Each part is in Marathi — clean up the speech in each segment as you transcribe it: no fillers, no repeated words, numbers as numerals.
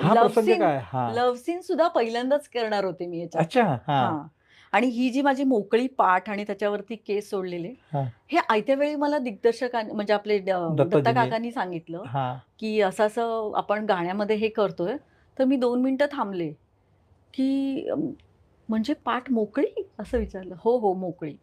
हा लव्ह प्रसंग सीन काय? हां. लव्ह सीन सुद्धा पहिल्यांदाच करणार होते मी ह्याच्यात. अच्छा. हां, हां. आणि ही जी माझी मोकळी पाठ आणि त्याच्यावरती केस सोडलेले, हां. हे आयत्या वेळी मला दिग्दर्शकांनी म्हणजे आपले दत्ता दत्ताजींनी काकांनी सांगितलं, हां. की असं-असं आपण गाण्यामध्ये हे करतोय. तर मी 2 मिनिटं थांबले, की म्हणजे पाठ मोकळी? असं विचारलं. "हो, हो, मोकळी."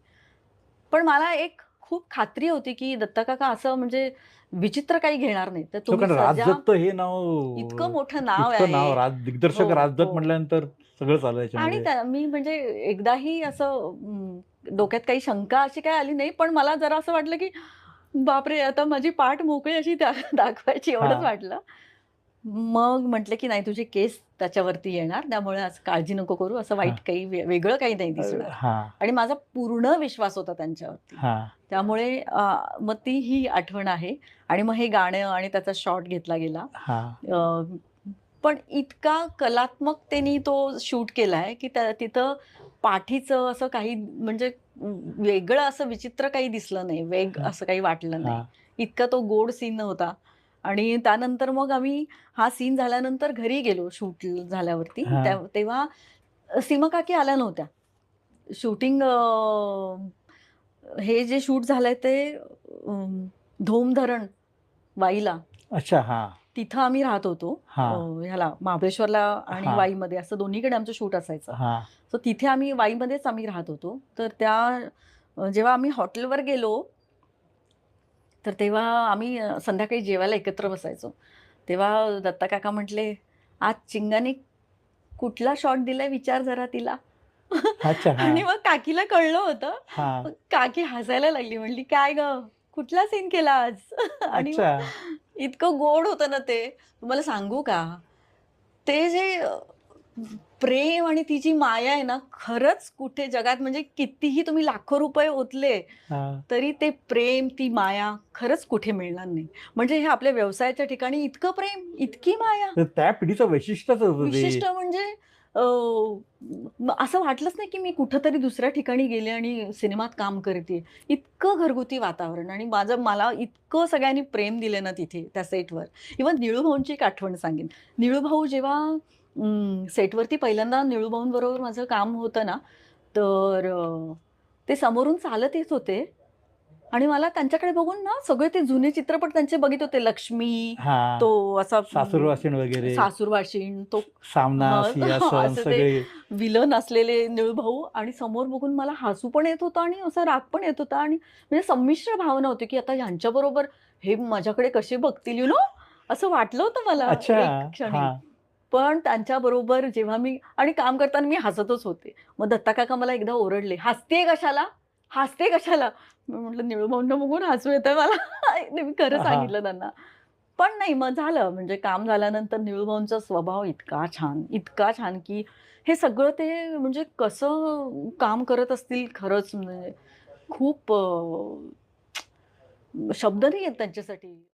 पण मला एक खूप खात्री होती, की दत्ता काका असं म्हणजे विचित्र काही घेणार नाहीत. तर हो, तुम्ही कारण सजा राजदत्त हे नाव इतकं मोठं नाव इतकं नाव आहे. दिग्दर्शक हो, राजदत्त हो. म्हटल्यानंतर सगळंच आलं आणि याच्यामध्ये. मी म्हणजे एकदाही असं डोक्यात काही शंका अशी काही आली नाही. पण मला जरा असं वाटलं, की बापरे! आता माझी पाठ मोकळी अशी दाखवायची एवढंच हां. वाटलं. मग म्हटलं, की "नाही तुझे केस त्याच्यावरती येणार. त्यामुळे आज काळजी नको करू. असं हां. वाईट काही वेगळं काही नाही दिसणार." हां, आणि माझा पूर्ण विश्वास होता त्यांच्यावरती. हां, त्यामुळे मग ती ही आठवण आहे आणि मग हे गाणं आणि त्याचा शॉट घेतला गेला. हां, अ, पण इतका कलात्मकतेने तो शूट केलाय, की तिथं पाठीचं असं काही म्हणजे वेगळं असं विचित्र काही दिसलं नाही. हां, असं काही वाटलं नाही. हां, इतका तो गोड सीन होता आणि त्यानंतर मग आम्ही हा सीन झाल्यानंतर घरी गेलो शूट झाल्यावरती. हां. तेव्हा सीमा काकी आल्या नव्हत्या. शूटिंग हे जे शूट झालंय ते धोम धरण वाईला. अच्छा. हां, तिथं आम्ही राहत होतो. हां, ह्याला महाबळेश्वरला आणि हां, वाईमध्ये असं दोन्हीकडे आमचं शूट असायचं. हां. सो तिथे वाईमध्येच आम्ही राहत होतो. तर जेव्हा आम्ही हॉटेलवर गेलो, तर तेव्हा आम्ही संध्याकाळी जेवायला एकत्र बसायचो. तेव्हा दत्ता काका म्हटले, "आज चिंगाने कुठला शॉट दिलाय विचार जरा तिला." अच्छा. आणि हां, मग काकीला कळलं होतं. हां. मग काकी हसायला लागली. म्हणली, "काय गं, कुठला सीन केला आज?" आणि मग अच्छा. इतकं गोड होतं ना ते. तुम्हाला सांगू का? ते जे प्रेम आणि ती जी माया आहे ना, खरंच कुठे जगात म्हणजे कितीही तुम्ही लाखो रुपये ओतले, हां. तरी ते प्रेम, ती माया खरंच कुठे मिळणार नाही. म्हणजे हे आपल्या व्यवसायाच्या ठिकाणी इतकं प्रेम, इतकी माया. तर त्या पिढीचं वैशिष्ट्यच होतं ते. विशिष्ट म्हणजे अ, असं वाटलंच नाही, की मी कुठेतरी दुसऱ्या ठिकाणी गेले आणि सिनेमात काम करतेय. इतकं घरगुती वातावरण आणि मला इतकं सगळ्यांनी प्रेम दिलं ना तिथे त्या सेटवर. इव्हन निळूभाऊंची एक आठवण सांगेन. निळूभाऊ जेव्हा सेटवरती पहिल्यांदा निळूभाऊंबरोबर माझं काम होतं ना, तर ते समोरून चालत येत होते आणि मला त्यांच्याकडे बघून ना सगळे ते जुने चित्रपट त्यांचे बघित होते. लक्ष्मी, हां. तो असा सासूरवाशीण वगैरे, सासूरवाशीण, तो सामना, हं, सिंहासन असे ते सगळे. विलन असलेले निळूभाऊ आणि समोर बघून मला हसू पण येत होतं आणि असा राग पण येत होता आणि म्हणजे संमिश्र भावना होती, की आता ह्यांच्याबरोबर हे माझ्याकडे कसे बघतील असं वाटलं होतं मला अच्छा. एक क्षणी. हां. पण त्यांच्याबरोबर जेव्हा मी आणि काम करताना मी हसतच होते. मग दत्ता काका मला एकदा ओरडले, "हसतेय कशाला? हसते कशाला?" मी म्हटलं, "निळूभाऊंना बघून हसू येतंय मला." आणि मी खरं हां. सांगितलं त्यांना. पण नाही मग झालं म्हणजे काम झाल्यानंतर निळूभाऊंचा स्वभाव इतका छान, की हे सगळं ते म्हणजे कसं काम करत असतील खरंच म्हणजे खूप शब्द नाही आहेत त्यांच्यासाठी.